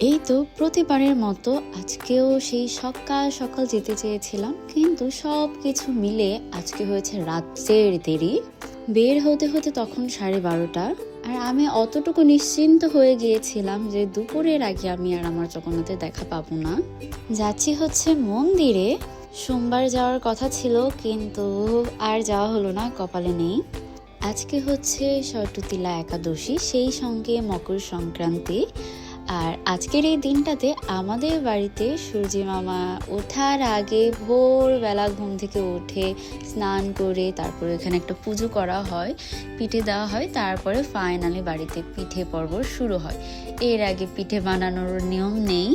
এই তো প্রতিবারের মতো আজকেও সেই সকাল সকাল যেতে চেয়েছিলাম, কিন্তু সব কিছু মিলে আজকে হয়েছে রাতের দেরি। বের হতে হতে তখন 12:30, আর আমি অতটুকু নিশ্চিন্ত হয়ে গিয়েছিলাম যে দুপুরের আগে আমি আর আমার জগন্নাথের দেখা পাবো না। যাচ্ছি হচ্ছে মন্দিরে। সোমবার যাওয়ার কথা ছিল, কিন্তু আর যাওয়া হলো না, কপালে নেই। আজকে হচ্ছে ষষ্ঠীলা একাদশী, সেই সঙ্গে মকর সংক্রান্তি। আর আজকের এই দিনটাতে আমাদের বাড়িতে সূর্যি মামা ওঠার আগে ভোরবেলা ঘুম থেকে উঠে স্নান করে তারপরে এখানে একটা পুজো করা হয়, পিঠে দেওয়া হয়, তারপরে ফাইনালি বাড়িতে পিঠে পর্ব শুরু হয়। এর আগে পিঠে বানানোর নিয়ম নেই,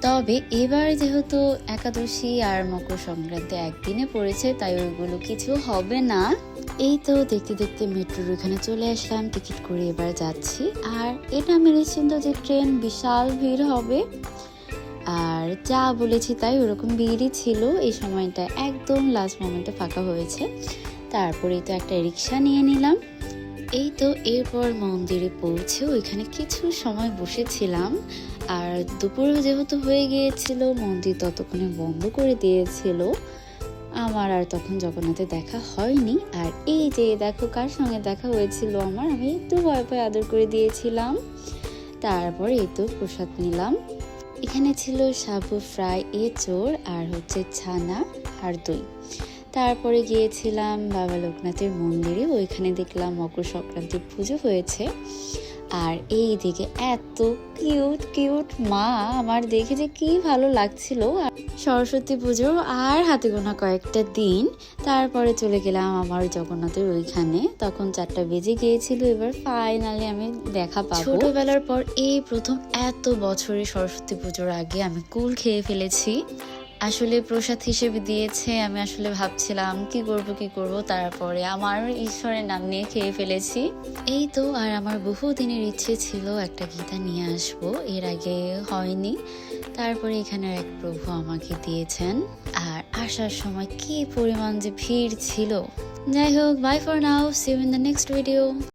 তবে এবার যেহেতু একাদশী আর মকর সংক্রান্তি একদিনে পড়েছে, তাই ওইগুলো কিছু হবে না। এই তো দেখতে দেখতে মেট্রোর এখানে চলে আসলাম, টিকিট করে এবার যাচ্ছি। আর এটা আমি নিশ্চিন্ত যে ট্রেন বিশাল ভিড় হবে, আর যা বলেছি তাই ওরকম ভিড়ই ছিল। এই সময়টা একদম লাস্ট মোমেন্টে ফাঁকা হয়েছে। তারপরে তো একটা রিক্সা নিয়ে নিলাম। এই তো এরপর মন্দিরে পৌঁছে ওইখানে কিছু সময় বসেছিলাম। আর দুপুরও যেহেতু হয়ে গিয়েছিল, মন্দির ততক্ষণে বন্ধ করে দিয়েছিল। আমার আর তখন জগন্নাথের দেখা হয়নি। আর এই যে দেখো কার সঙ্গে দেখা হয়েছিল আমার, আমি একটু ভয় ভয় আদর করে দিয়েছিলাম। তারপর এই তো প্রসাদ নিলাম। এখানে ছিল সাবু ফ্রাই, এঁচোড় আর হচ্ছে ছানা আর দই। তারপরে গিয়েছিলাম বাবা লোকনাথের মন্দিরে, ওইখানে দেখলাম মকর সংক্রান্তির পুজো হয়েছে। আর এই দিকে এত কিউট কিউট মা, আমার দেখে যে কি ভালো লাগছিল। সরস্বতী পুজো আর হাতে গোনা কয়েকটা দিন, তারপরে চলে গেলাম আমার জগন্নাথের ওইখানে। তখন 4টা বেজে গিয়েছিল। এবার ফাইনালি আমি দেখা পাবো। ছোটবেলার পর এই প্রথম এত বছরে সরস্বতী পুজোর আগে আমি কুল খেয়ে ফেলেছি। আসলে প্রসাদ হিসেবে দিয়েছে, আমি আসলে ভাবছিলাম কি করব, তারপরে আমার ঈশ্বরের নাম নিয়ে খেয়ে ফেলেছি। এই তো, আর আমার বহুদিনের ইচ্ছে ছিল একটা গীতা নিয়ে আসবো, এর আগে হয়নি। তারপরে এখানে এক প্রভু আমাকে দিয়েছেন। আর আসার সময় কি পরিমাণ যে ভিড় ছিল। যাই হোক, bye for now, see you in the next video.